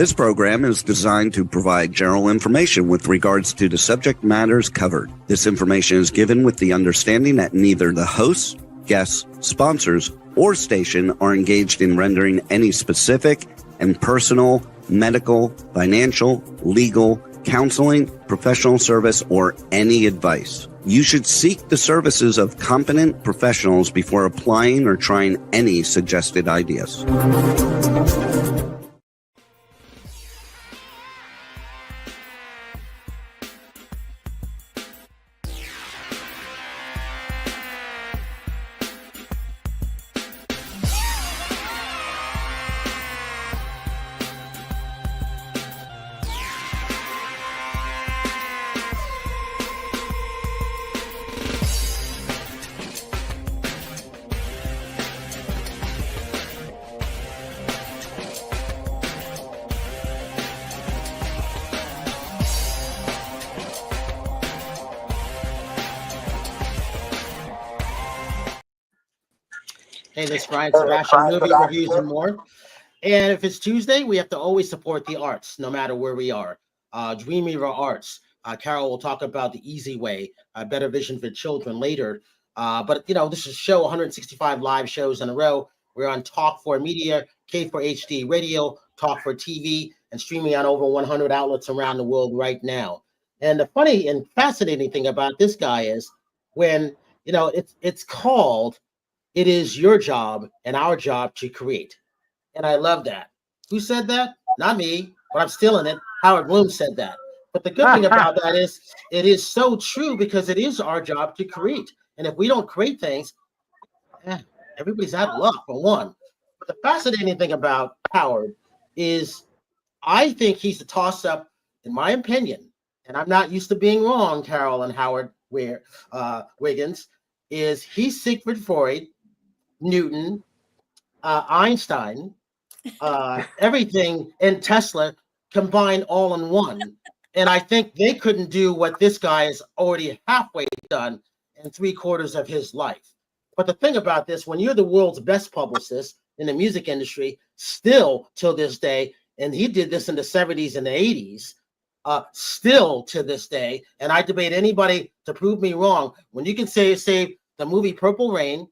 This program is designed to provide general information with regards to the subject matters covered. This information is given with the understanding that neither the hosts, guests, sponsors, or station are engaged in rendering any specific and personal, medical, financial, legal, counseling, professional service, or any advice. You should seek the services of competent professionals before applying or trying any suggested ideas. Hey, this is Brian Sebastian, movie reviews and more. And if it's Tuesday, we have to always support the arts, no matter where we are. Dream Era Arts. Carol will talk about the easy way, better vision for children later. But, you know, this is show 165 live shows in a row. We're on Talk 4 Media, K4HD Radio, Talk 4 TV, and streaming on over 100 outlets around the world right now. And the funny and fascinating thing about this guy is when, you know, it's called "It is your job and our job to create." And I love that. Who said that? Not me, but I'm stealing it. Howard Bloom said that. But the good thing about that is it is so true because it is our job to create. And if we don't create things, everybody's out of luck, for one. But the fascinating thing about Howard is I think he's a toss-up, in my opinion, and I'm not used to being wrong, Carol and Howard Wiggins, is he's Sigmund Freud, Newton, Einstein, everything, and Tesla combined all in one. And I think they couldn't do what this guy has already halfway done in 3/4 of his life. But the thing about this, when you're the world's best publicist in the music industry, still till this day, and he did this in the 70s and the 80s, still to this day, and I debate anybody to prove me wrong, when you can say the movie Purple Rain,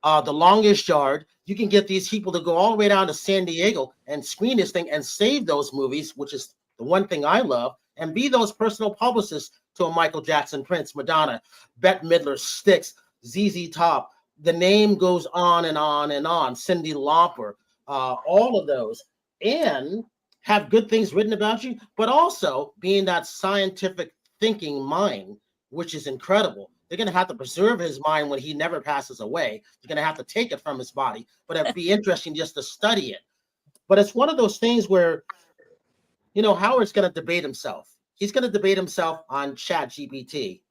The Longest Yard, you can get these people to go all the way down to San Diego and screen this thing and save those movies, which is the one thing I love, and be those personal publicists to a Michael Jackson, Prince, Madonna, Bette Midler, Styx, ZZ Top. The name goes on and on and on. Cyndi Lauper, all of those, and have good things written about you, but also being that scientific thinking mind, which is incredible. They're going to have to preserve his mind when he never passes away. They're going to have to take it from his body, but it'd be interesting just to study it. But it's one of those things where, you know, Howard's going to debate himself. He's going to debate himself on ChatGPT,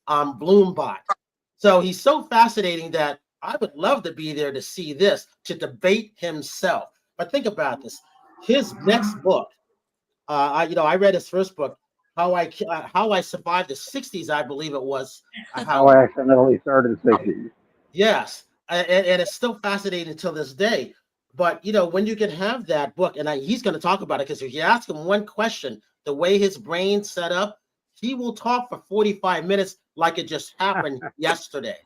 on Bloombot. So he's so fascinating that I would love to be there to see this, to debate himself. But think about this. His next book, I read his first book, How I Survived the 60s, I believe it was. How I accidentally started the 60s. Yes, and it's still fascinating until this day. But, you know, when you can have that book, and he's going to talk about it, because if you ask him one question, the way his brain's set up, he will talk for 45 minutes like it just happened yesterday.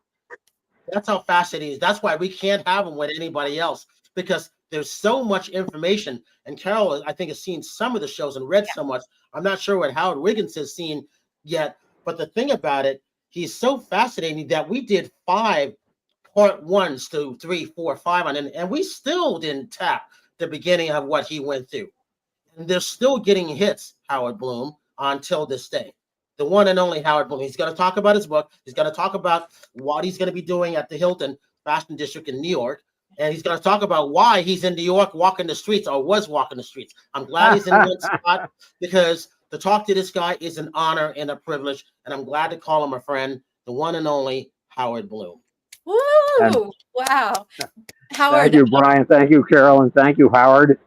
That's how fascinating it is. That's why we can't have him with anybody else, because there's so much information. And Carol, I think, has seen some of the shows and read so much. I'm not sure what Howard Wiggins has seen yet. But the thing about it, he's so fascinating that we did 5 part 1s to 3, 4, 5 on it, and we still didn't tap the beginning of what he went through. And they're still getting hits, Howard Bloom, until this day. The one and only Howard Bloom. He's going to talk about his book. He's going to talk about what he's going to be doing at the Hilton Fashion District in New York. And he's going to talk about why he's in New York walking the streets, or was walking the streets. I'm glad he's in one spot, because to talk to this guy is an honor and a privilege. And I'm glad to call him a friend, the one and only Howard Bloom. Woo! Wow. Howard, Thank you, Brian. Thank you, Carol. And thank you, Howard.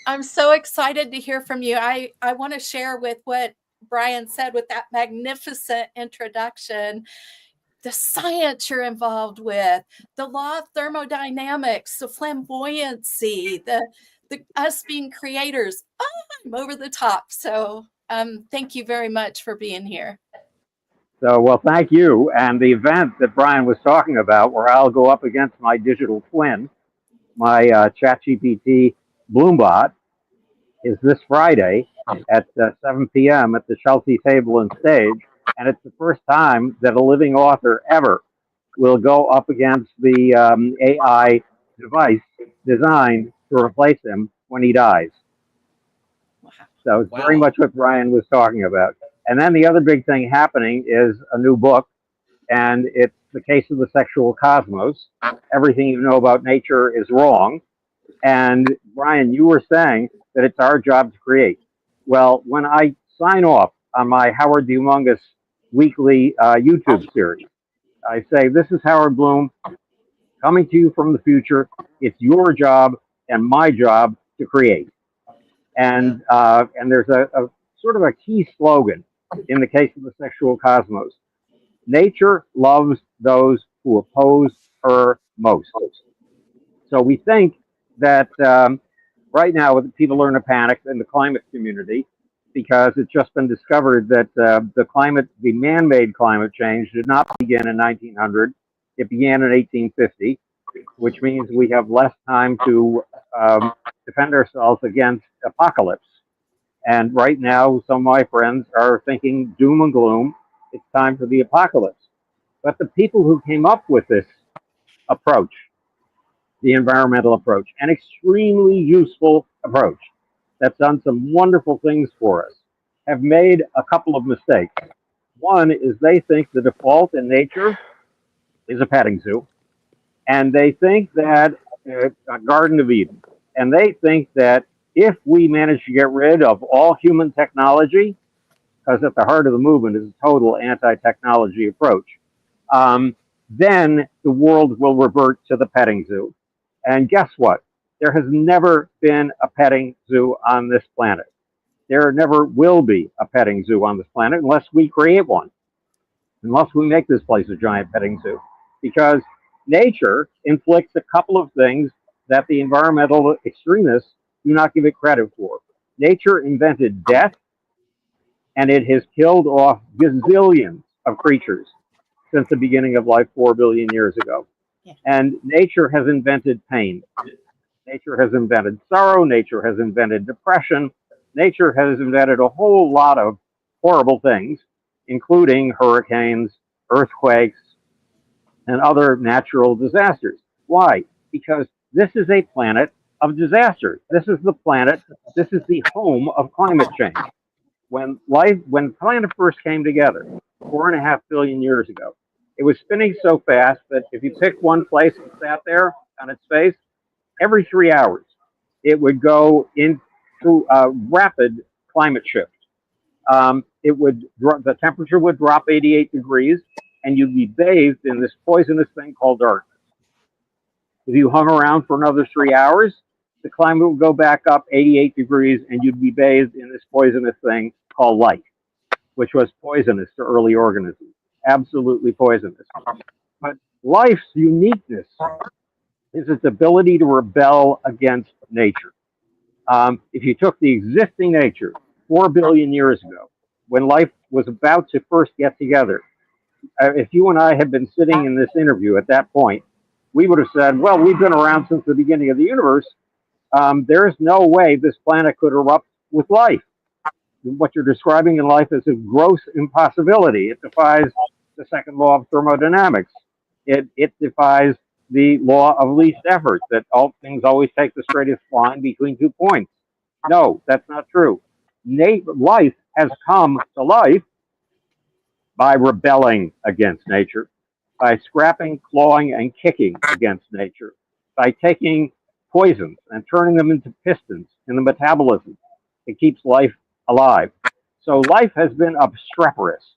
I'm so excited to hear from you. I want to share with what Brian said with that magnificent introduction, the science you're involved with, the law of thermodynamics, the flamboyancy, us being creators. Oh, I'm over the top. So thank you very much for being here. So, well, thank you. And the event that Brian was talking about, where I'll go up against my digital twin, my ChatGPT Bloombot, is this Friday at 7 p.m. at the Chelsea Table and Stage. And it's the first time that a living author ever will go up against the AI device designed to replace him when he dies. Wow. So it's very much what Brian was talking about. And then the other big thing happening is a new book, and it's The Case of the Sexual Cosmos. Everything you know about nature is wrong. And Brian, you were saying that it's our job to create. Well, when I sign off on my Howard the Humongous weekly YouTube series, I say, this is Howard Bloom coming to you from the future. It's your job and my job to create. And there's a sort of a key slogan in The Case of the Sexual Cosmos. Nature loves those who oppose her most. So we think that right now people are in a panic in the climate community because it's just been discovered that the man-made climate change did not begin in 1900. It began in 1850, which means we have less time to defend ourselves against apocalypse. And right now, some of my friends are thinking doom and gloom. It's time for the apocalypse. But the people who came up with this approach, the environmental approach, an extremely useful approach that's done some wonderful things for us, have made a couple of mistakes. One is they think the default in nature is a petting zoo, and they think that a Garden of Eden, and they think that if we manage to get rid of all human technology, because at the heart of the movement is a total anti-technology approach, then the world will revert to the petting zoo. And guess what? There has never been a petting zoo on this planet. There never will be a petting zoo on this planet unless we create one, unless we make this place a giant petting zoo. Because nature inflicts a couple of things that the environmental extremists do not give it credit for. Nature invented death, and it has killed off gazillions of creatures since the beginning of life 4 billion years ago. Yeah. And nature has invented pain. Nature has invented sorrow. Nature has invented depression. Nature has invented a whole lot of horrible things, including hurricanes, earthquakes, and other natural disasters. Why? Because this is a planet of disasters. This is the planet, this is the home of climate change. When planet first came together 4.5 billion years ago, it was spinning so fast that if you picked one place and sat there on its face, every 3 hours, it would go into a rapid climate shift. The temperature would drop 88 degrees, and you'd be bathed in this poisonous thing called darkness. If you hung around for another 3 hours, the climate would go back up 88 degrees, and you'd be bathed in this poisonous thing called light, which was poisonous to early organisms, absolutely poisonous. But life's uniqueness is its ability to rebel against nature. If you took the existing nature 4 billion years ago, when life was about to first get together, if you and I had been sitting in this interview at that point, we would have said, well, we've been around since the beginning of the universe. There is no way this planet could erupt with life. What you're describing in life is a gross impossibility. It defies the second law of thermodynamics. It defies the law of least effort, that all things always take the straightest line between 2 points. No, that's not true. Life has come to life by rebelling against nature, by scrapping, clawing, and kicking against nature, by taking poisons and turning them into pistons in the metabolism that keeps life alive. So life has been obstreperous.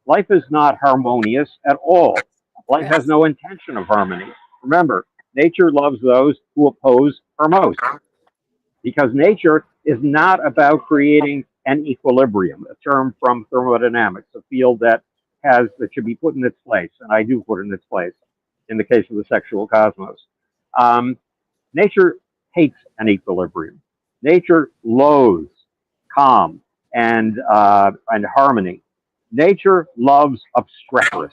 Life is not harmonious at all. Life has no intention of harmony. Remember, nature loves those who oppose her most, because nature is not about creating an equilibrium, a term from thermodynamics, a field that should be put in its place, and I do put it in its place in the case of the sexual cosmos. Nature hates an equilibrium. Nature loathes calm and harmony. Nature loves obstreperousness.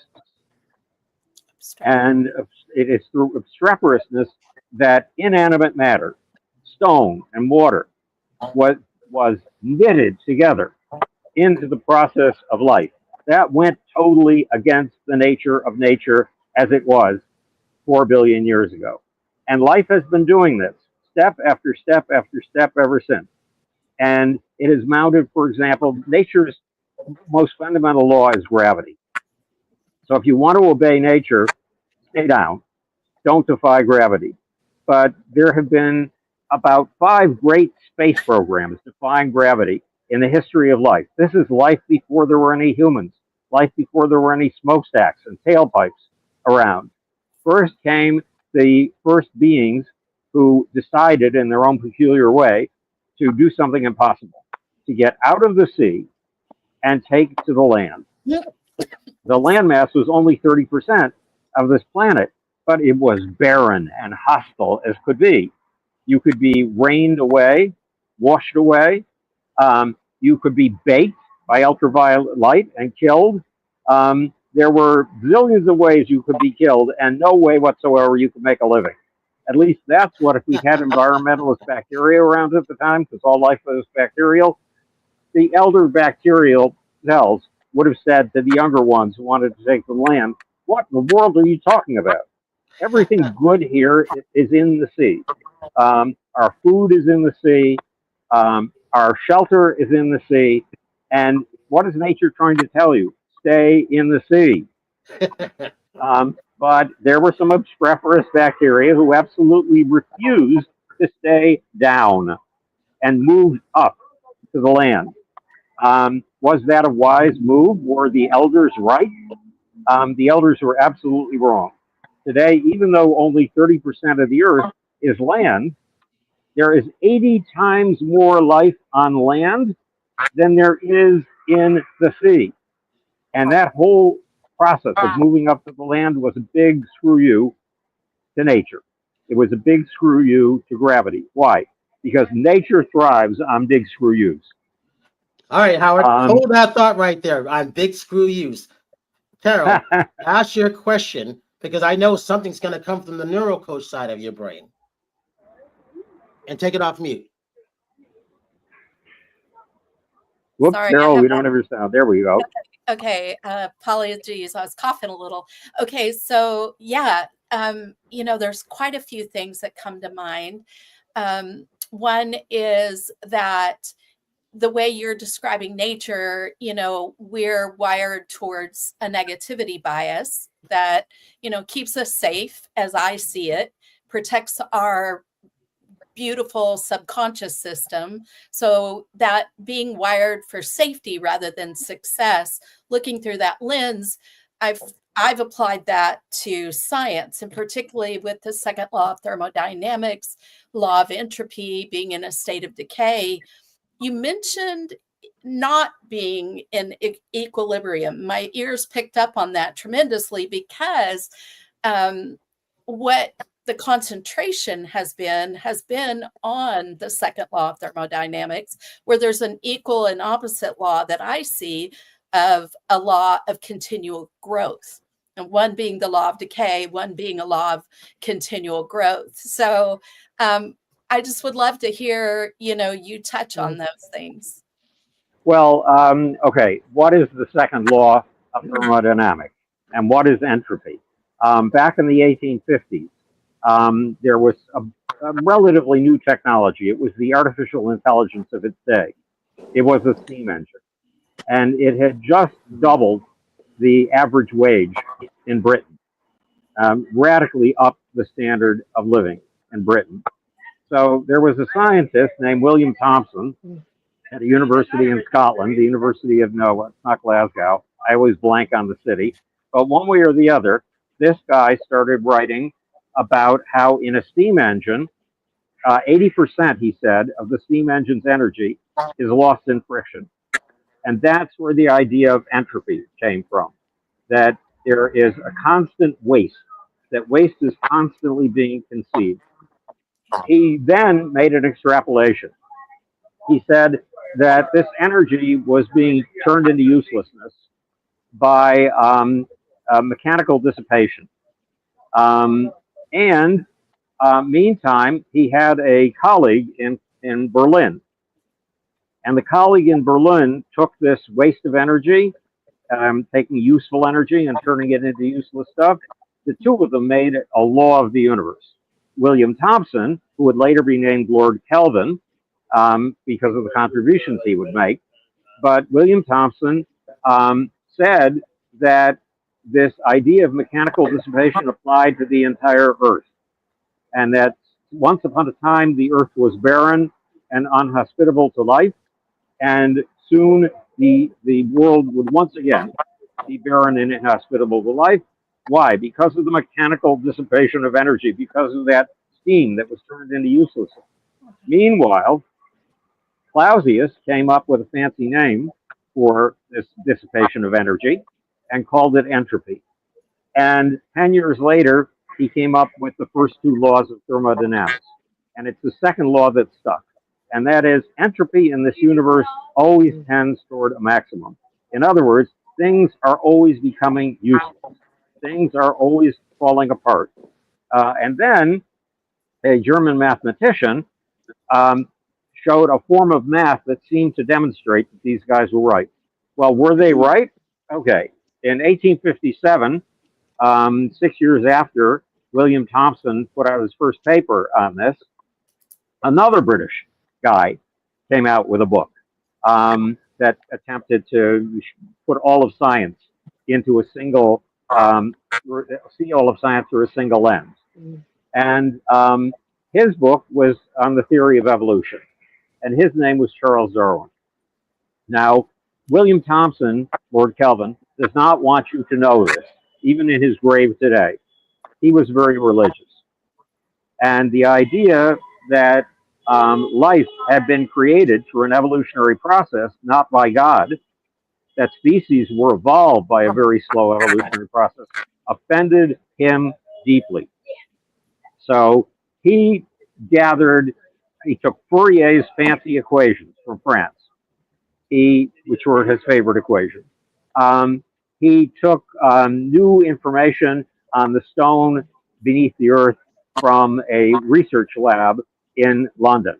And it is through obstreperousness that inanimate matter, stone and water, was knitted together into the process of life. That went totally against the nature of nature as it was 4 billion years ago. And life has been doing this step after step after step ever since. And it is mounted, for example, nature's most fundamental law is gravity. So if you want to obey nature, stay down. Don't defy gravity. But there have been about 5 great space programs defying gravity in the history of life. This is life before there were any humans, life before there were any smokestacks and tailpipes around. First came the first beings who decided in their own peculiar way to do something impossible, to get out of the sea and take to the land. The landmass was only 30% of this planet, but it was barren and hostile as could be. You could be rained away, washed away. You could be baked by ultraviolet light and killed. There were zillions of ways you could be killed and no way whatsoever you could make a living. At least that's what, if we had environmentalist bacteria around at the time, because all life was bacterial, the elder bacterial cells would have said to the younger ones who wanted to take the land, what in the world are you talking about? Everything good here is in the sea. Our food is in the sea. Our shelter is in the sea. And what is nature trying to tell you? Stay in the sea. But there were some obstreperous bacteria who absolutely refused to stay down and moved up to the land. Was that a wise move? Were the elders right? The elders were absolutely wrong. Today, even though only 30% of the earth is land, there is 80 times more life on land than there is in the sea. And that whole process of moving up to the land was a big screw you to nature. It was a big screw you to gravity. Why? Because nature thrives on big screw yous. All right, Howard, hold that thought right there on big screw yous. Carol, ask your question, because I know something's going to come from the neurocoach side of your brain. And take it off mute. Whoops, sorry, Carol, we don't have your sound. There we go. Okay, apologies, I was coughing a little. Okay, so yeah, there's quite a few things that come to mind. One is that the way you're describing nature, we're wired towards a negativity bias that, keeps us safe, as I see it, protects our beautiful subconscious system. So that being wired for safety rather than success, looking through that lens, I've applied that to science, and particularly with the second law of thermodynamics, law of entropy, being in a state of decay. You mentioned not being in equilibrium. My ears picked up on that tremendously, because what the concentration has been on the second law of thermodynamics, where there's an equal and opposite law that I see of a law of continual growth, and one being the law of decay, one being a law of continual growth. So I just would love to hear, you touch on those things. Well, okay. What is the second law of thermodynamics, and what is entropy? Back in the 1850s, there was a relatively new technology. It was the artificial intelligence of its day. It was a steam engine, and it had just doubled the average wage in Britain, radically upped the standard of living in Britain. So there was a scientist named William Thomson at a university in Scotland, the University of it's not Glasgow. I always blank on the city. But one way or the other, this guy started writing about how in a steam engine, 80%, he said, of the steam engine's energy is lost in friction. And that's where the idea of entropy came from, that there is a constant waste, that waste is constantly being conceived. He then made an extrapolation. He said that this energy was being turned into uselessness by mechanical dissipation. And meantime, he had a colleague in Berlin. And the colleague in Berlin took this waste of energy, taking useful energy and turning it into useless stuff. The two of them made a law of the universe. William Thomson, who would later be named Lord Kelvin because of the contributions he would make, but William Thomson said that this idea of mechanical dissipation applied to the entire Earth, and that once upon a time the Earth was barren and unhospitable to life, and soon the world would once again be barren and inhospitable to life. Why? Because of the mechanical dissipation of energy, because of that steam that was turned into uselessness. Meanwhile, Clausius came up with a fancy name for this dissipation of energy and called it entropy. And 10 years later, he came up with the first two laws of thermodynamics. And it's the second law that stuck. And that is entropy in this universe always tends toward a maximum. In other words, things are always becoming useless. Things are always falling apart. And then a German mathematician showed a form of math that seemed to demonstrate that these guys were right. Well, were they right? Okay. In 1857, 6 years after William Thomson put out his first paper on this, another British guy came out with a book that attempted to put all of science into a single, see all of science through a single lens. And his book was on the theory of evolution, and his name was Charles Darwin. Now, William Thomson, Lord Kelvin, does not want you to know this, even in his grave today. He was very religious. And the idea that life had been created through an evolutionary process, not by God, that species were evolved by a very slow evolutionary process, offended him deeply. So he took Fourier's fancy equations from France, which were his favorite equations. He took new information on the stone beneath the earth from a research lab in London.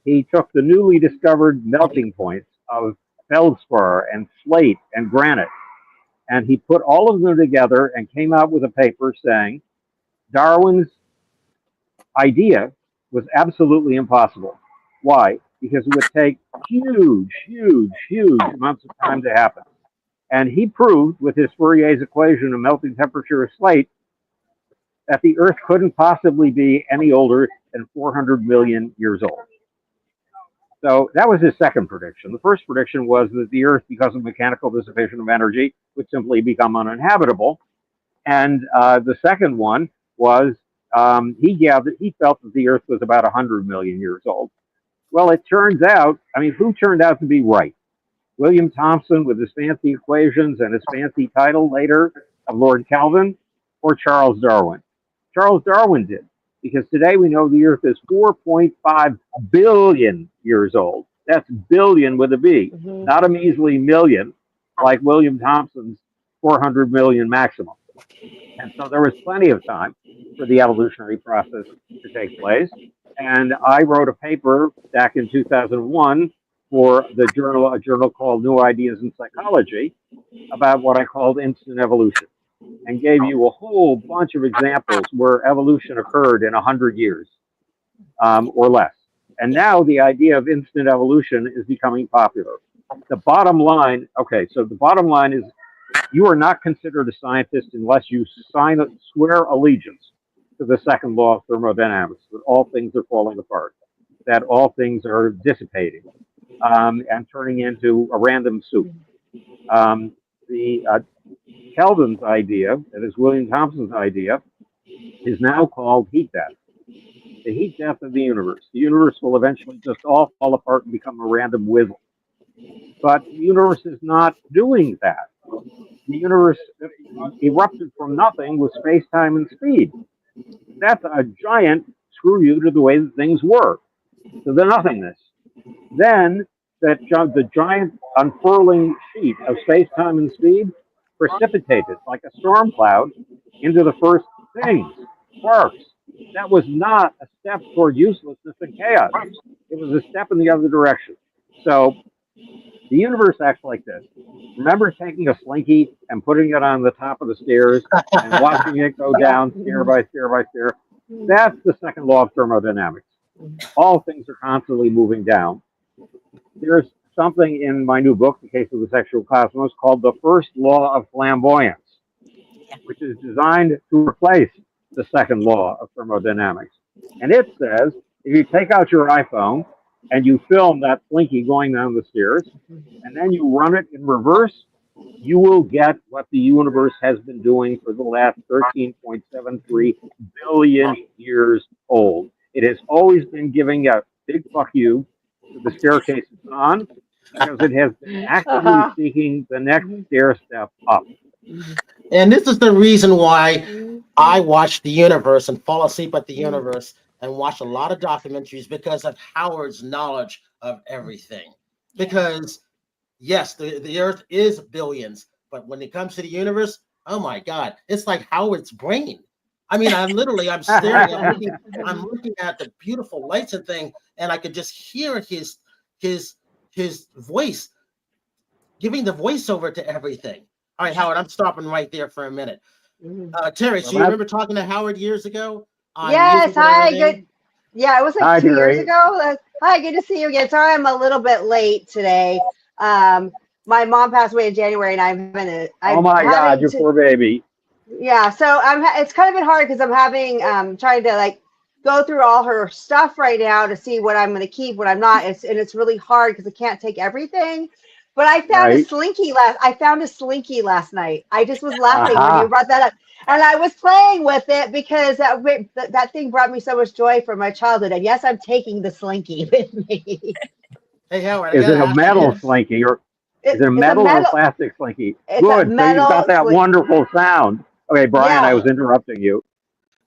He took the newly discovered melting points of feldspar and slate and granite, and he put all of them together and came out with a paper saying Darwin's idea was absolutely impossible. Why? Because it would take huge amounts of time to happen. And he proved with his Fourier's equation of melting temperature of slate that the Earth couldn't possibly be any older than 400 million years old. So that was his second prediction. The first prediction was that the Earth, because of mechanical dissipation of energy, would simply become uninhabitable. And the second one was he felt that the Earth was about 100 million years old. Well, it turns out, who turned out to be right? William Thomson with his fancy equations and his fancy title later of Lord Kelvin, or Charles Darwin? Charles Darwin did, because today we know the Earth is 4.5 billion years old. That's billion with a B, not a measly million like William Thomson's 400 million maximum. And so there was plenty of time for the evolutionary process to take place. And I wrote a paper back in 2001 for a journal called New Ideas in Psychology, about what I called instant evolution, and gave you a whole bunch of examples where evolution occurred in 100 years or less. And now the idea of instant evolution is becoming popular. The bottom line is you are not considered a scientist unless you swear allegiance to the second law of thermodynamics, that all things are falling apart, that all things are dissipating and turning into a random soup. Kelvin's idea, that is William Thomson's idea, is now called heat death. The heat death of the universe. The universe will eventually just all fall apart and become a random whizzle. But the universe is not doing that. The universe erupted from nothing with space, time, and speed. That's a giant screw you to the way that things were, to the nothingness. Then the giant unfurling sheet of space, time, and speed precipitated like a storm cloud into the first things, sparks. That was not a step toward uselessness and chaos. It was a step in the other direction. So the universe acts like this. Remember taking a slinky and putting it on the top of the stairs and watching it go down stair by stair by stair? That's the second law of thermodynamics. All things are constantly moving down. There's something in my new book, The Case of the Sexual Cosmos, called the first law of flamboyance, which is designed to replace the second law of thermodynamics. And it says, if you take out your iPhone and you film that slinky going down the stairs, and then you run it in reverse, you will get what the universe has been doing for the last 13.73 billion years old. It has always been giving a big fuck you to the staircase it's on, because it has been actively seeking the next stair step up. And this is the reason why I watch the universe and fall asleep at the universe and watch a lot of documentaries, because of Howard's knowledge of everything. Because yes, the earth is billions, but when it comes to the universe, oh my God, it's like Howard's brain. I mean, I'm staring, I'm looking at the beautiful lights and thing, and I could just hear his voice giving the voiceover to everything. All right, Howard, I'm stopping right there for a minute. Terry, so you remember talking to Howard years ago? Yes, hi, good. Yeah, it was like 2 years ago. Hi, good to see you again. Sorry, I'm a little bit late today. My mom passed away in January, and oh my God, your poor baby. Yeah, so it's kind of been hard because I'm having trying to like go through all her stuff right now to see what I'm going to keep, what I'm not. And it's really hard because I can't take everything. But I found a slinky last night. I just was laughing when you brought that up. And I was playing with it because that thing brought me so much joy from my childhood. And yes, I'm taking the slinky with me. Hey, Howard. Is it a metal slinky or is it a metal or plastic slinky? Good. So you got that wonderful sound. Okay, Brian, I was interrupting you.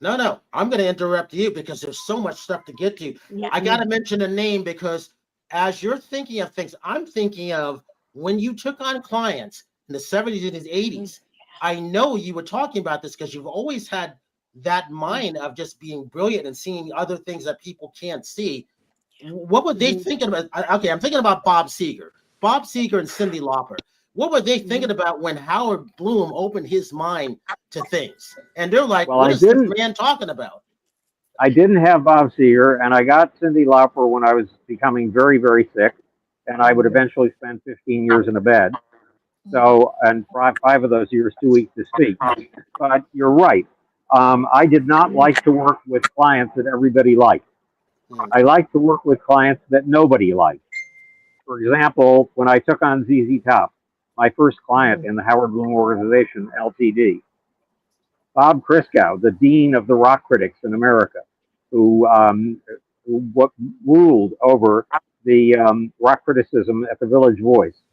No, I'm going to interrupt you because there's so much stuff to get to. Yeah. I got to mention a name because as you're thinking of things, I'm thinking of when you took on clients in the 70s and the 80s. I know you were talking about this because you've always had that mind of just being brilliant and seeing other things that people can't see. What were they thinking about? Okay, I'm thinking about Bob Seger and Cyndi Lauper. What were they thinking about when Howard Bloom opened his mind to things? And they're like, what is this man talking about? I didn't have Bob Seger, and I got Cyndi Lauper when I was becoming very, very sick, and I would eventually spend 15 years in a bed. So, and 5 of those years too weak to speak. But you're right. I did not like to work with clients that everybody liked. I like to work with clients that nobody liked. For example, when I took on ZZ Top, my first client in the Howard Bloom Organization, LTD, Bob Christgau, the dean of the rock critics in America, who ruled over the rock criticism at the Village Voice,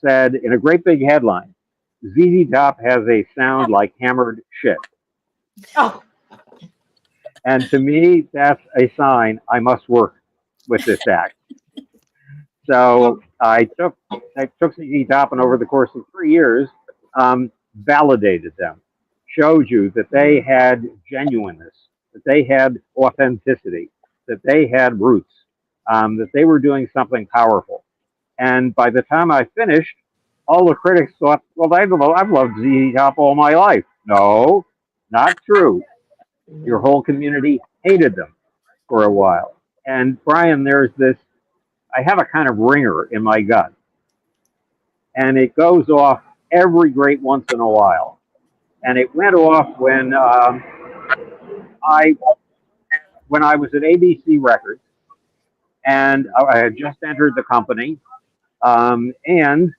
said in a great big headline, ZZ Top has a sound like hammered shit. Oh. And to me, that's a sign I must work with this act. So I took ZZ Top and over the course of 3 years, validated them, showed you that they had genuineness, that they had authenticity, that they had roots, that they were doing something powerful. And by the time I finished, all the critics thought, well, I've loved ZZ Top all my life. No, not true. Your whole community hated them for a while. And Brian, there's this, I have a kind of ringer in my gut. And it goes off every great once in a while. And it went off when I was at ABC Records, and I had just entered the company, and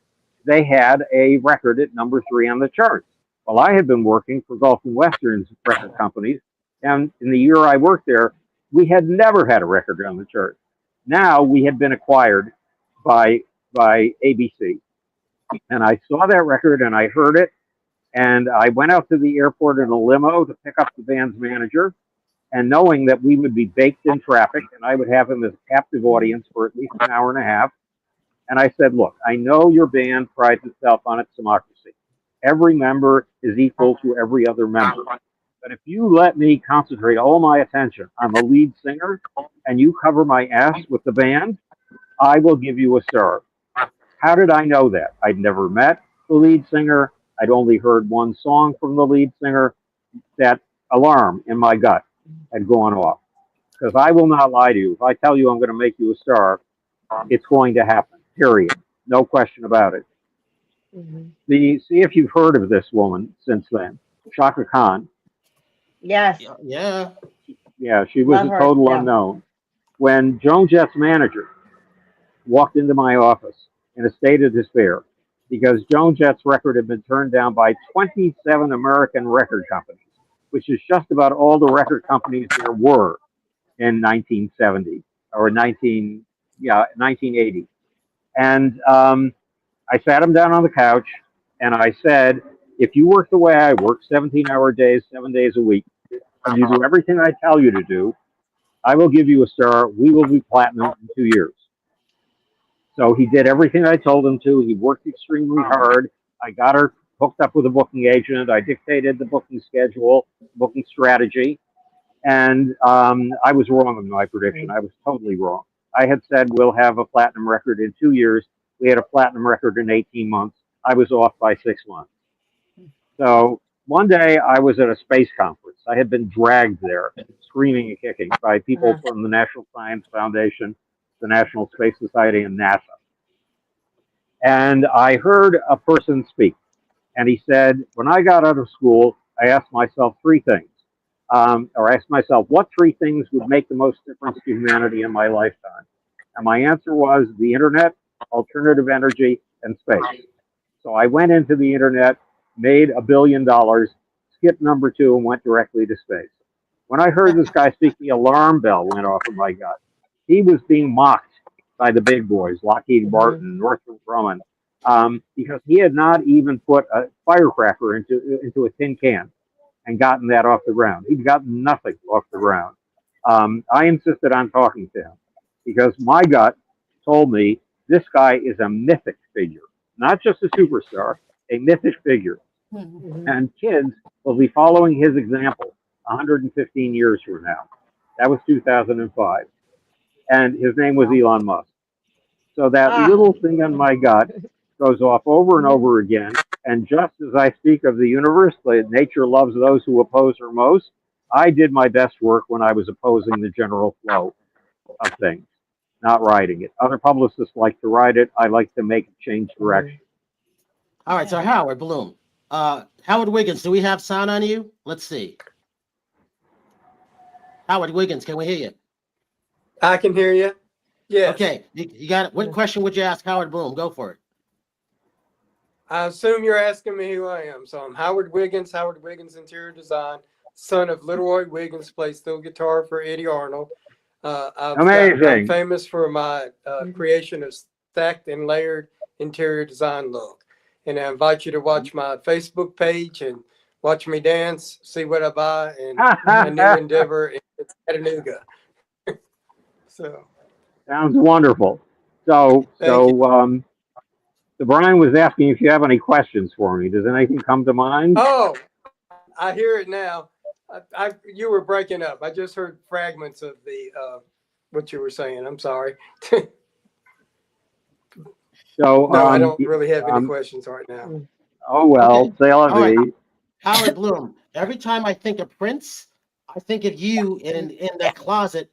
they had a record at number 3 on the charts. Well, I had been working for Gulf and Western's record companies, and in the year I worked there, we had never had a record on the charts. Now we had been acquired by ABC, and I saw that record and I heard it, and I went out to the airport in a limo to pick up the band's manager, and knowing that we would be baked in traffic and I would have him as a captive audience for at least an hour and a half. And I said, look, I know your band prides itself on its democracy. Every member is equal to every other member. But if you let me concentrate all my attention on the lead singer and you cover my ass with the band, I will give you a star. How did I know that? I'd never met the lead singer. I'd only heard one song from the lead singer. That alarm in my gut had gone off. Because I will not lie to you. If I tell you I'm going to make you a star, it's going to happen, period. No question about it. See if you've heard of this woman since then. Shaka Khan. Yes. Yeah. Yeah, she was Love a her, total yeah. unknown. When Joan Jett's manager walked into my office in a state of despair because Joan Jett's record had been turned down by 27 American record companies, which is just about all the record companies there were in 1970 or 1980. And I sat him down on the couch and I said, if you work the way I work, 17-hour days, 7 days a week, and you do everything I tell you to do, I will give you a star. We will be platinum in 2 years. So he did everything I told him to. He worked extremely hard. I got her hooked up with a booking agent. I dictated the booking schedule, booking strategy. And I was wrong in my prediction. I was totally wrong. I had said we'll have a platinum record in 2 years. We had a platinum record in 18 months. I was off by 6 months. So one day I was at a space conference. I had been dragged there, screaming and kicking, by people from the National Science Foundation, the National Space Society, and NASA. And I heard a person speak. And he said, when I got out of school, I asked myself three things. Or I asked myself, what three things would make the most difference to humanity in my lifetime? And my answer was the internet, alternative energy, and space. So I went into the internet, made $1 billion, skipped number 2, and went directly to space. When I heard this guy speak, the alarm bell went off in my gut. He was being mocked by the big boys, Lockheed Martin, Northrop Grumman, because he had not even put a firecracker into a tin can and gotten that off the ground. He'd gotten nothing off the ground. I insisted on talking to him because my gut told me this guy is a mythic figure, not just a superstar, a mythic figure. And kids will be following his example 115 years from now. That was 2005. And his name was Elon Musk. So that little thing on my gut goes off over and over again. And just as I speak of the universe, that nature loves those who oppose her most, I did my best work when I was opposing the general flow of things, not riding it. Other publicists like to ride it. I like to make it change direction. All right, so Howard Bloom. Howard Wiggins, do we have sound on you? Let's see. Howard Wiggins, can we hear you? I can hear you. Yeah. Okay, you got it. What question would you ask Howard Bloom? Go for it. I assume you're asking me who I am. So I'm Howard Wiggins Interior Design, son of Leroy Wiggins, plays steel guitar for Eddie Arnold. I'm famous for my creation of stacked and layered interior design look. And I invite you to watch my Facebook page and watch me dance, see what I buy, and my new endeavor in Chattanooga. So sounds wonderful. So Brian was asking if you have any questions for me. Does anything come to mind? Oh, I hear it now. You were breaking up. I just heard fragments of the what you were saying. I'm sorry. So no, I don't really have any questions right now. Oh well, okay. say Right. Howard Bloom. Every time I think of Prince, I think of you in that closet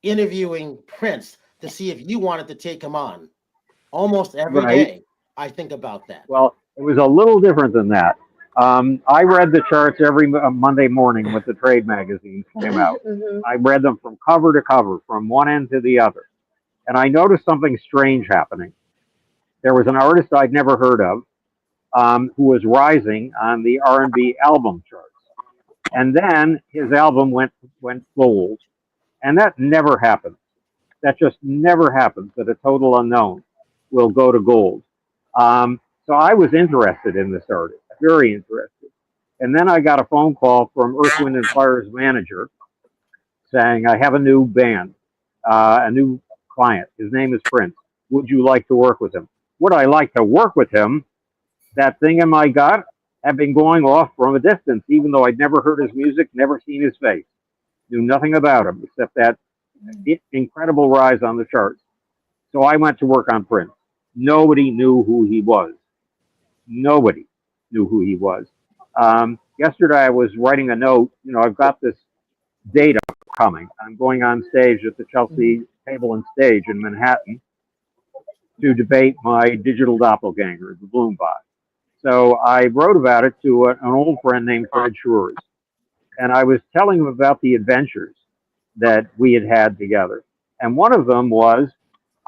interviewing Prince to see if you wanted to take him on. Almost every day, I think about that. Well, it was a little different than that. I read the charts every Monday morning when the trade magazines came out. I read them from cover to cover, from one end to the other. And I noticed something strange happening. There was an artist I'd never heard of who was rising on the R&B album charts. And then his album went gold. And that never happens. That just never happens, that a total unknown will go to gold. So I was interested in this artist, very interested. And then I got a phone call from Earth, Wind & Fire's manager, saying, I have a new band, a new client. His name is Prince. Would you like to work with him? Would I like to work with him? That thing in my gut had been going off from a distance, even though I'd never heard his music, never seen his face, knew nothing about him except that incredible rise on the charts. So I went to work on Prince. Nobody knew who he was. Nobody knew who he was. Yesterday I was writing a note. I've got this date coming. I'm going on stage at the Chelsea Table and Stage in Manhattan to debate my digital doppelganger, the Bloombot. So I wrote about it to an old friend named Fred Schurz. And I was telling him about the adventures that we had together. And one of them was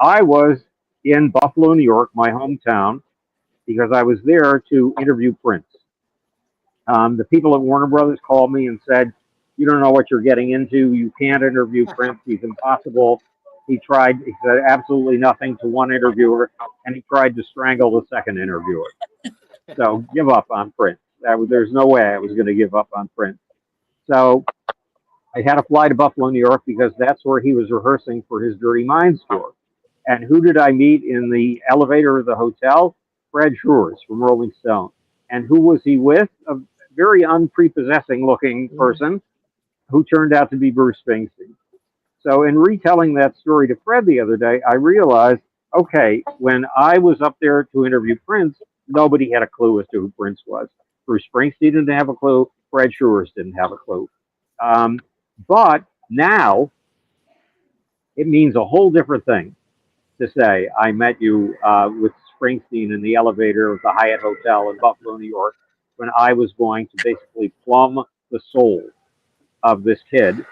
I was in Buffalo, New York, my hometown, because I was there to interview Prince. The people at Warner Brothers called me and said, you don't know what you're getting into. You can't interview Prince. He's impossible. He said absolutely nothing to one interviewer, and he tried to strangle the second interviewer. So give up on Prince. There's no way I was going to give up on Prince. So I had to fly to Buffalo, New York, because that's where he was rehearsing for his Dirty Minds tour. And who did I meet in the elevator of the hotel? Fred Schurz from Rolling Stone. And who was he with? A very unprepossessing looking person who turned out to be Bruce Springsteen. So in retelling that story to Fred the other day, I realized, okay, when I was up there to interview Prince, nobody had a clue as to who Prince was. Bruce Springsteen didn't have a clue. Fred Schurz didn't have a clue. But now it means a whole different thing to say, I met you with Springsteen in the elevator of the Hyatt Hotel in Buffalo, New York, when I was going to basically plumb the soul of this kid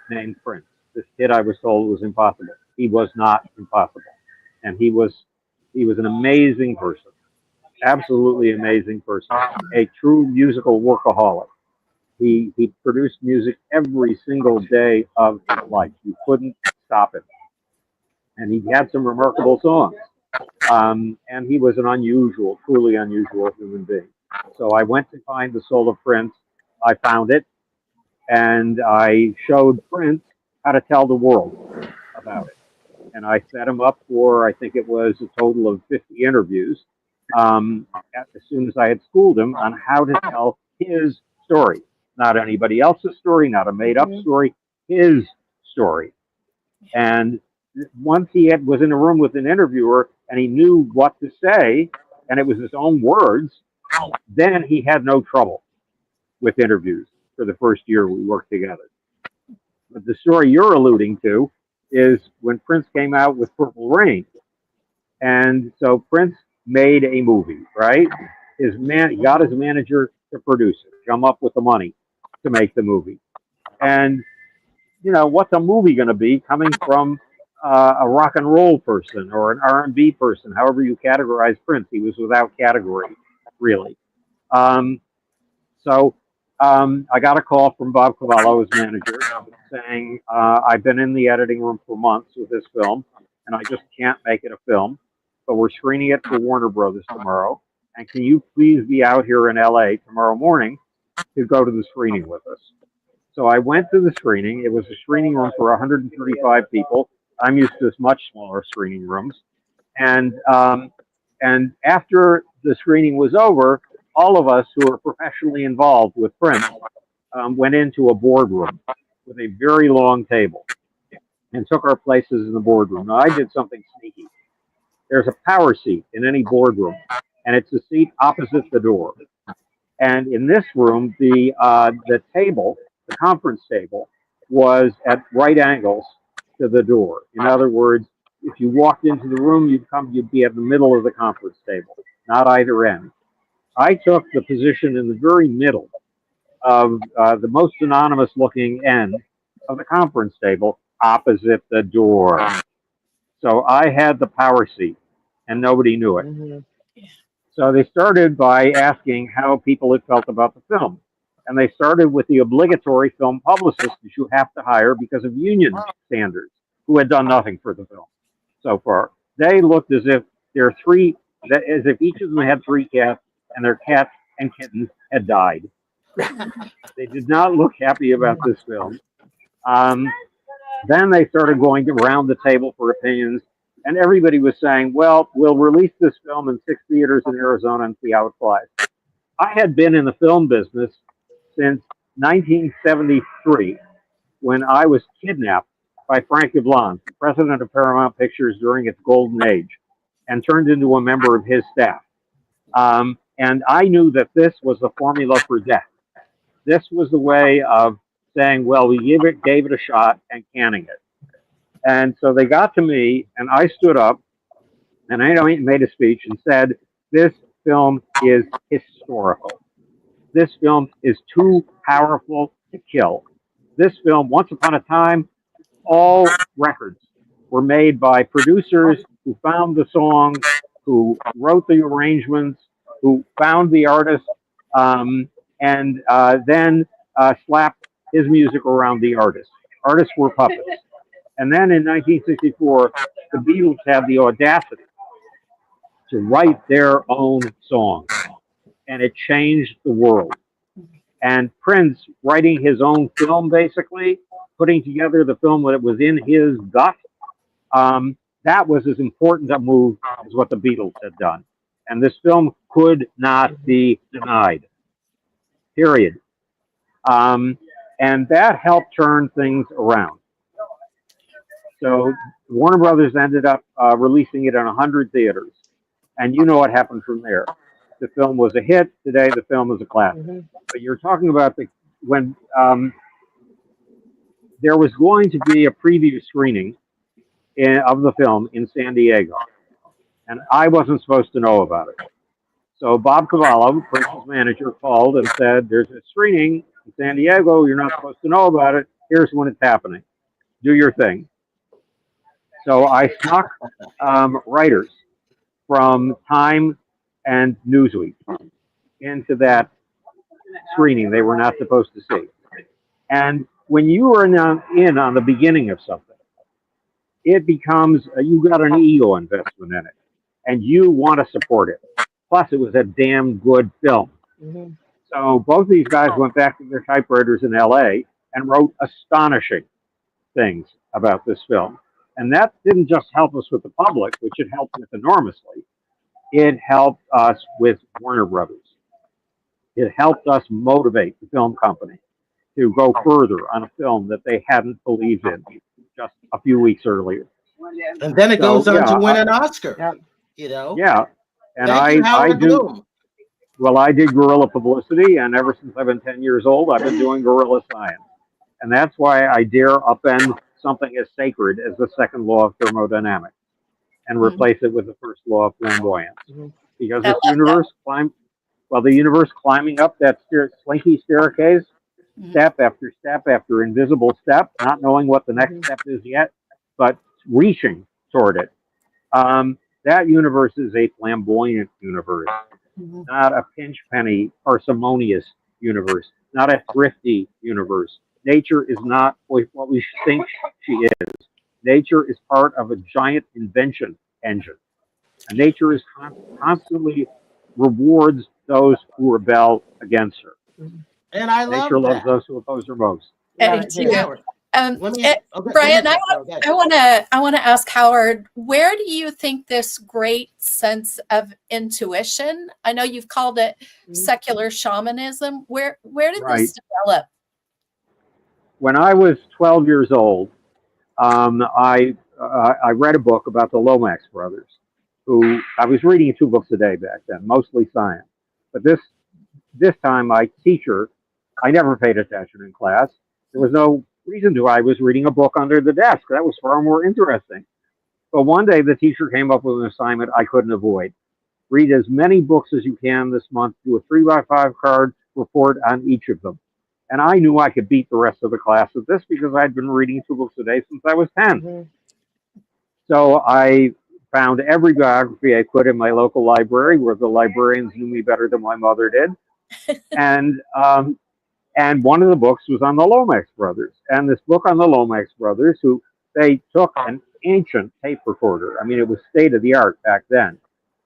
named Prince. This kid I was told was impossible. He was not impossible. And he was an amazing person, absolutely amazing person, a true musical workaholic. He produced music every single day of his life. You couldn't stop him. And he had some remarkable songs. And he was an unusual, truly unusual human being. So I went to find the soul of Prince. I found it. And I showed Prince how to tell the world about it. And I set him up for, I think it was a total of 50 interviews, as soon as I had schooled him on how to tell his story. Not anybody else's story, not a made-up story, his story. And once he was in a room with an interviewer and he knew what to say, and it was his own words, then he had no trouble with interviews for the first year we worked together. But the story you're alluding to is when Prince came out with Purple Rain. And so Prince made a movie, right? He got his manager to produce it, come up with the money to make the movie. And, what's a movie going to be coming from a rock and roll person or an R&B person, however you categorize Prince? He was without category, really. So I got a call from Bob Cavallo, his manager, saying, I've been in the editing room for months with this film, and I just can't make it a film, but we're screening it for Warner Brothers tomorrow, and can you please be out here in LA tomorrow morning to go to the screening with us? So I went to the screening. It was a screening room for 135 people. I'm used to much smaller screening rooms. And after the screening was over, all of us who are professionally involved with Prince went into a boardroom with a very long table and took our places in the boardroom. Now, I did something sneaky. There's a power seat in any boardroom, and it's a seat opposite the door. And in this room, the table, the conference table, was at right angles to the door. In other words, if you walked into the room, you'd be at the middle of the conference table, not either end. I took the position in the very middle of the most anonymous looking end of the conference table opposite the door. So I had the power seat and nobody knew it. So they started by asking how people had felt about the film. And they started with the obligatory film publicist that you have to hire because of union standards, who had done nothing for the film so far. They looked as if as if each of them had 3 cats and their cats and kittens had died. They did not look happy about this film. Then they started going around the table for opinions, and everybody was saying, well, we'll release this film in 6 theaters in Arizona and see how it flies. I had been in the film business since 1973, when I was kidnapped by Frank DeBlanc, president of Paramount Pictures during its golden age, and turned into a member of his staff. And I knew that this was the formula for death. This was the way of saying, well, we gave it a shot and canning it. And so they got to me, and I stood up, and I made a speech and said, this film is historical. This film is too powerful to kill. This film, once upon a time, all records were made by producers who found the songs, who wrote the arrangements, who found the artist, and then slapped his music around the artist. Artists were puppets. And then in 1964, the Beatles had the audacity to write their own song, and it changed the world. And Prince writing his own film, basically, putting together the film that was in his gut, that was as important a move as what the Beatles had done. And this film could not be denied, period. And that helped turn things around. So Warner Brothers ended up releasing it in 100 theaters. And you know what happened from there. The film was a hit. Today, the film is a classic. Mm-hmm. But you're talking about when there was going to be a preview screening of the film in San Diego. And I wasn't supposed to know about it. So Bob Cavallo, Prince's manager, called and said, there's a screening in San Diego. You're not supposed to know about it. Here's when it's happening. Do your thing. So I snuck writers from Time and Newsweek into that screening they were not supposed to see. And when you are in on the beginning of something, it becomes, you got an ego investment in it, and you want to support it. Plus, it was a damn good film. Mm-hmm. So both these guys went back to their typewriters in LA and wrote astonishing things about this film. And that didn't just help us with the public, which it helped with enormously. It helped us with Warner Brothers. It helped us motivate the film company to go further on a film that they hadn't believed in just a few weeks earlier. And then it goes on to win an Oscar, you know? Yeah. And Thank you, Howard Bloom. Well, I did guerrilla publicity, and ever since I've been 10 years old, I've been doing guerrilla science. And that's why I dare upend something as sacred as the second law of thermodynamics and replace it with the first law of flamboyance. Because this universe the universe climbing up that slinky staircase, step after step after invisible step, not knowing what the next step is yet, but reaching toward it. That universe is a flamboyant universe, not a pinch penny parsimonious universe, not a thrifty universe. Nature is not what we think she is. Nature is part of a giant invention engine. And nature is constantly rewards those who rebel against her. And I love nature loves those who oppose her most. And Brian, I want to ask Howard, where do you think this great sense of intuition? I know you've called it secular shamanism. Where did this develop? When I was 12 years old, I read a book about the Lomax brothers, who I was reading 2 books a day back then, mostly science. But this time, my teacher, I never paid attention in class. There was no reason to. I was reading a book under the desk. That was far more interesting. But one day, the teacher came up with an assignment I couldn't avoid. Read as many books as you can this month, do a 3x5 card report on each of them. And I knew I could beat the rest of the class at this because I'd been reading 2 books a day since I was 10. So I found every biography I could in my local library, where the librarians knew me better than my mother did. And one of the books was on the Lomax brothers. And this book on the Lomax brothers, who they took an ancient tape recorder. I mean, it was state of the art back then,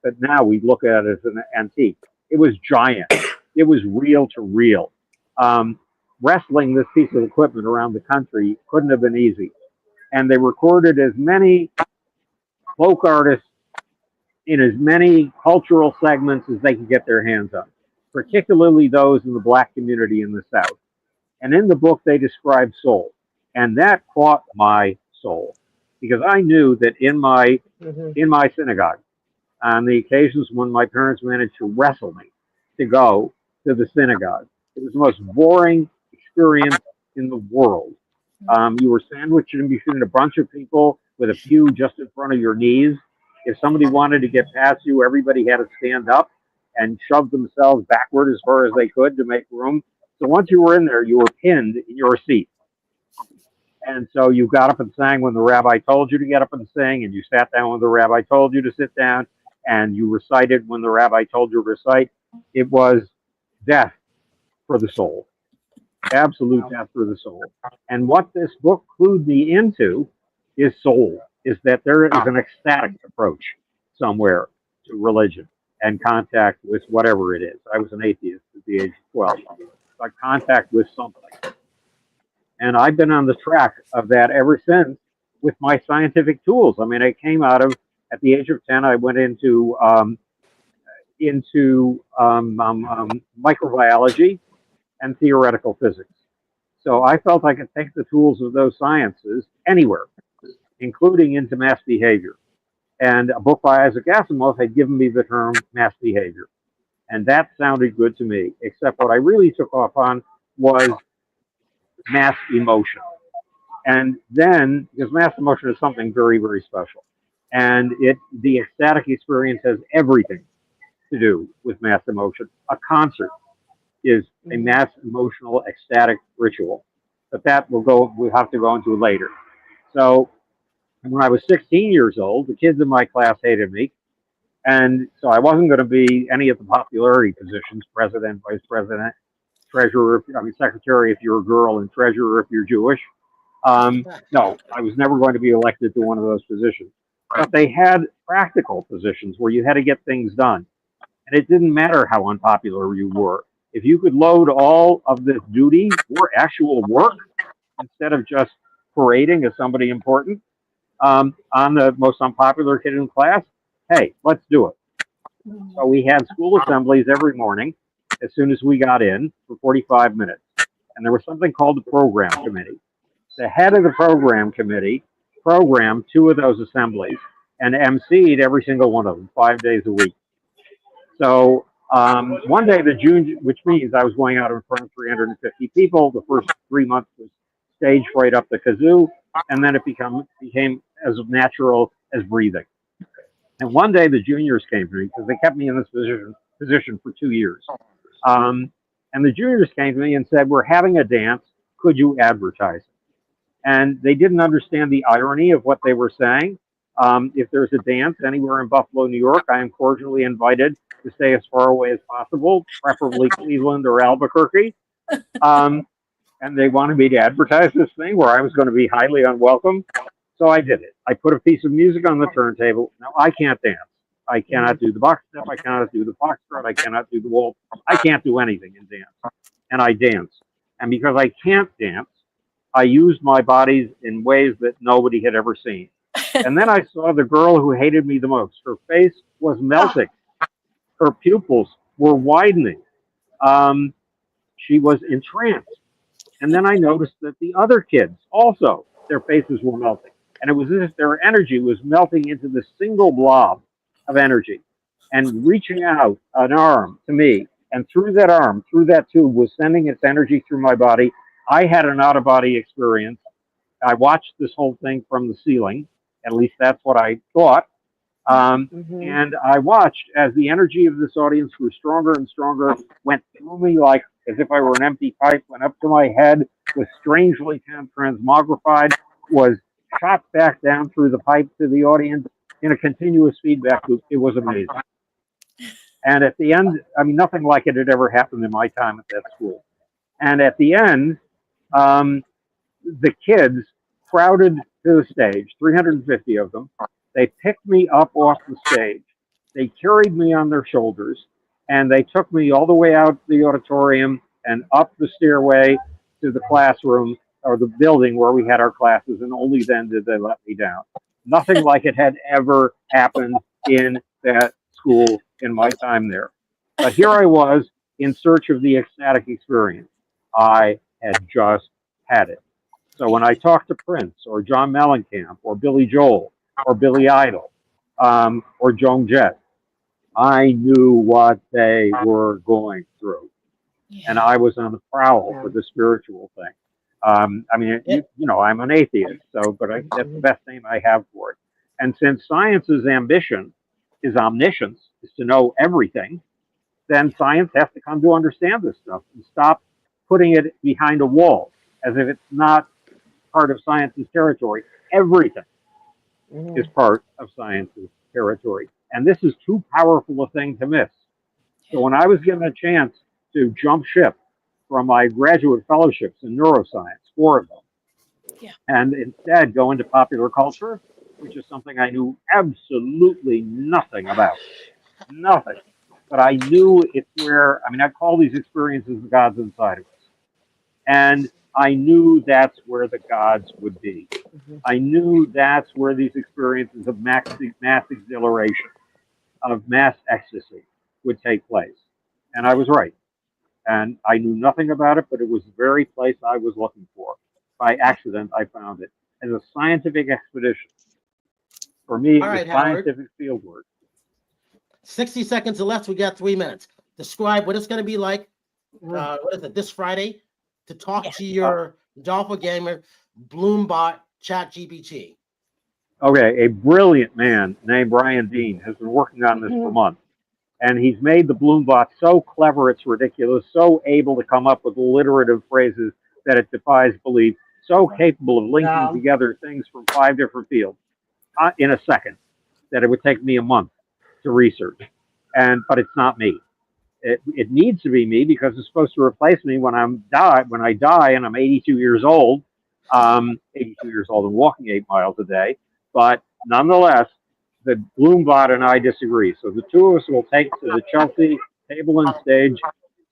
but now we look at it as an antique. It was giant. It was reel to reel. wrestling this piece of equipment around the country couldn't have been easy. And they recorded as many folk artists in as many cultural segments as they could get their hands on, particularly those in the black community in the South. And in the book, they describe soul. And that caught my soul, because I knew that in my synagogue, on the occasions when my parents managed to wrestle me to go to the synagogue, it was the most boring experience in the world. You were sandwiched in between a bunch of people with a pew just in front of your knees. If somebody wanted to get past you, everybody had to stand up and shove themselves backward as far as they could to make room. So once you were in there, you were pinned in your seat. And so you got up and sang when the rabbi told you to get up and sing, and you sat down when the rabbi told you to sit down, and you recited when the rabbi told you to recite. It was death for the soul, absolute death for the soul. And what this book clued me into is soul, is that there is an ecstatic approach somewhere to religion and contact with whatever it is. I was an atheist at the age of 12, but contact with something. And I've been on the track of that ever since with my scientific tools. I mean, I came out of, at the age of 10, I went into microbiology and theoretical physics. So I felt I could take the tools of those sciences anywhere, including into mass behavior. And a book by Isaac Asimov had given me the term mass behavior. And that sounded good to me, except what I really took off on was mass emotion. And then, because mass emotion is something very, very special. And the ecstatic experience has everything to do with mass emotion. A concert is a mass emotional ecstatic ritual. But that we'll have to go into later. So when I was 16 years old, the kids in my class hated me. And so I wasn't going to be any of the popularity positions, president, vice president, treasurer, secretary if you're a girl, and treasurer if you're Jewish. No, I was never going to be elected to one of those positions. But they had practical positions where you had to get things done. And it didn't matter how unpopular you were. If you could load all of this duty for actual work instead of just parading as somebody important on the most unpopular kid in class, hey, let's do it. So we had school assemblies every morning as soon as we got in for 45 minutes. And there was something called the program committee. The head of the program committee programmed 2 of those assemblies and emceed every single one of them 5 days a week. So one day, which means I was going out in front of 350 people. The first 3 months was staged right up the kazoo, and then it became as natural as breathing. And one day the juniors came to me, because they kept me in this position for 2 years. And the juniors came to me and said, "We're having a dance. Could you advertise it?" And they didn't understand the irony of what they were saying. If there's a dance anywhere in Buffalo, New York, I am cordially invited to stay as far away as possible, preferably Cleveland or Albuquerque. And they wanted me to advertise this thing where I was going to be highly unwelcome. So I did it. I put a piece of music on the turntable. Now, I can't dance. I cannot do the box step. I cannot do the foxtrot. I cannot do the waltz. I can't do anything in dance. And I dance. And because I can't dance, I used my bodies in ways that nobody had ever seen. And then I saw the girl who hated me the most. Her face was melting. Her pupils were widening. She was entranced. And then I noticed that the other kids also, their faces were melting. And it was as if their energy was melting into this single blob of energy and reaching out an arm to me. And through that arm, through that tube, was sending its energy through my body. I had an out-of-body experience. I watched this whole thing from the ceiling. At least that's what I thought. And I watched as the energy of this audience grew stronger and stronger, went through me like as if I were an empty pipe, went up to my head, was strangely transmogrified, was shot back down through the pipe to the audience in a continuous feedback loop. It was amazing. And at the end, nothing like it had ever happened in my time at that school. And at the end, the kids crowded to the stage, 350 of them. They picked me up off the stage. They carried me on their shoulders, and they took me all the way out the auditorium and up the stairway to the classroom or the building where we had our classes, and only then did they let me down. Nothing like it had ever happened in that school in my time there. But here I was in search of the ecstatic experience. I had just had it. So when I talked to Prince or John Mellencamp or Billy Joel or Billy Idol or Joan Jett, I knew what they were going through. And I was on the prowl for the spiritual thing. I mean, you know, I'm an atheist, so, but that's the best name I have for it. And since science's ambition is omniscience, is to know everything, then science has to come to understand this stuff and stop putting it behind a wall as if it's not part of science's territory. Everything is part of science's territory. And this is too powerful a thing to miss. So when I was given a chance to jump ship from my graduate fellowships in neuroscience, 4 of them, and instead go into popular culture, which is something I knew absolutely nothing about. Nothing. But I knew it's where, I mean, I call these experiences the gods inside of us. And I knew that's where the gods would be. I knew that's where these experiences of mass exhilaration, of mass ecstasy would take place. And I was right. And I knew nothing about it, but it was the very place I was looking for. By accident, I found it. As a scientific expedition. For me, it was scientific fieldwork. 60 seconds left. We got 3 minutes. Describe what it's going to be like. What is it, this Friday, to talk to your doppelganger, Bloombot ChatGPT. Okay, a brilliant man named Brian Dean has been working on this for months. And he's made the Bloombot so clever it's ridiculous, so able to come up with alliterative phrases that it defies belief, so capable of linking together things from 5 different fields in a second that it would take me a month to research. But it's not me. It needs to be me because it's supposed to replace me when I die and I'm 82 years old. 82 years old and walking 8 miles a day. But nonetheless, the Bloombot and I disagree. So the two of us will take to the Chelsea Table and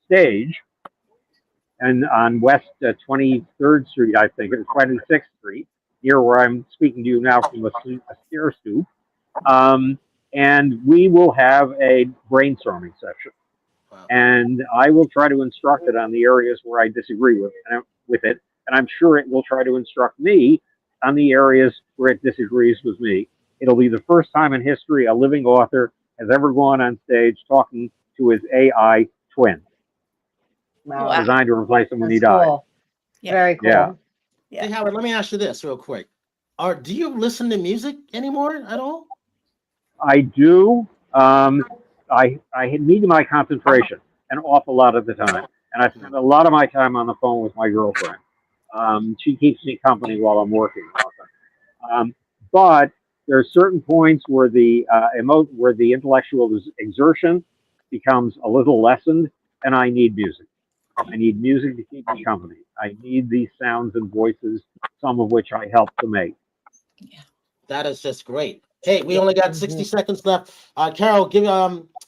stage and on West 23rd Street, I think, it's 26th Street, near where I'm speaking to you now from a stair stoop. And we will have a brainstorming session. Wow. And I will try to instruct it on the areas where I disagree with it. And I'm sure it will try to instruct me on the areas where it disagrees with me. It'll be the first time in history a living author has ever gone on stage talking to his AI twin. Wow. Designed to replace him when he died. Cool. Yeah. Very cool. Yeah. Hey, Howard, let me ask you this real quick. Do you listen to music anymore at all? I do. I need my concentration an awful lot of the time. And I spend a lot of my time on the phone with my girlfriend. She keeps me company while I'm working. But there are certain points where the intellectual exertion becomes a little lessened, and I need music. I need music to keep me company. I need these sounds and voices, some of which I help to make. Yeah, that is just great. Hey, we only got 60 seconds left. Carol, give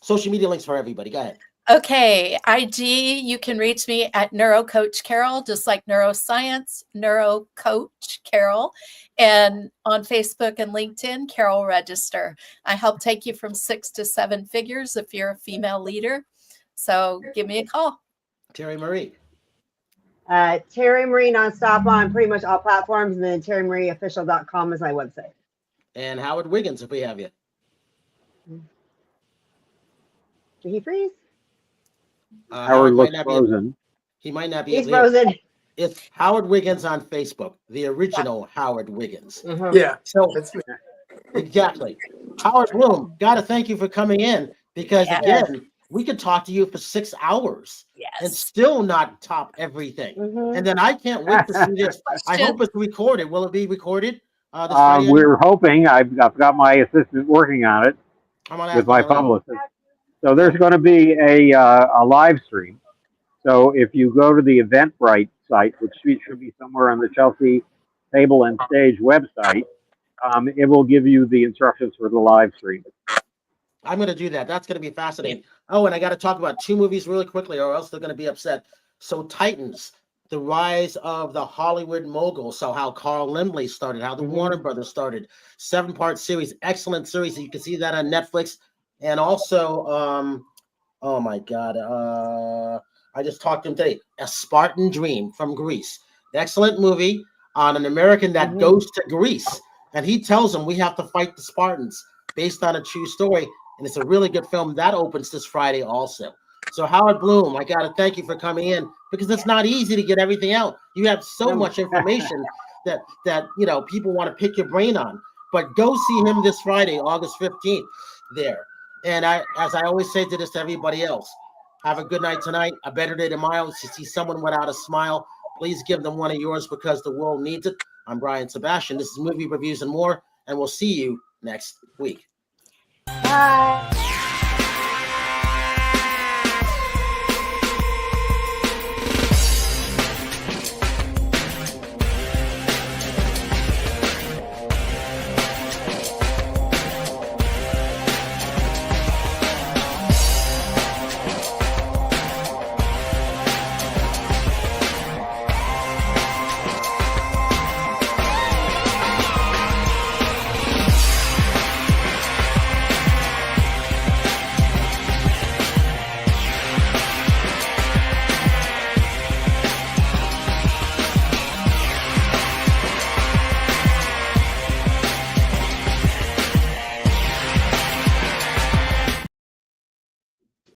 social media links for everybody. Go ahead. Okay, IG, you can reach me at NeuroCoach Carol, just like neuroscience, NeuroCoach Carol. And on Facebook and LinkedIn, Carol Register. I help take you from 6 to 7 figures if you're a female leader. So give me a call. Terry Marie. Terry Marie nonstop on pretty much all platforms, and then terrymarieofficial.com is my website. And Howard Wiggins, if we have you. Did he freeze? Howard looks frozen. He might not be. He's frozen. It's Howard Wiggins on Facebook, the original Howard Wiggins. Yeah, so that's me. Exactly. Howard Bloom, got to thank you for coming in because again, we could talk to you for 6 hours and still not top everything. And then I can't wait to see this. I hope it's recorded. Will it be recorded? We're hoping. I've got my assistant working on it with my publicist. So there's going to be a live stream. So if you go to the Eventbrite site, which should be somewhere on the Chelsea Table and Stage website, it will give you the instructions for the live stream. I'm going to do that. That's going to be fascinating. Oh, and I got to talk about 2 movies really quickly or else they're going to be upset. So Titans, the rise of the Hollywood mogul. So how Carl Lindley started, how the Warner Brothers started. 7-part series, excellent series. You can see that on Netflix. And also, oh my God, I just talked to him today. A Spartan Dream from Greece. Excellent movie on an American that goes to Greece. And he tells them we have to fight the Spartans based on a true story. And it's a really good film. That opens this Friday also. So Howard Bloom, I got to thank you for coming in because it's not easy to get everything out. You have so much information that you know people want to pick your brain on. But go see him this Friday, August 15th there. And as I always say to everybody else, have a good night tonight, a better day tomorrow. If you see someone without a smile, please give them one of yours because the world needs it. I'm Brian Sebastian. This is Movie Reviews and More, and we'll see you next week. Bye.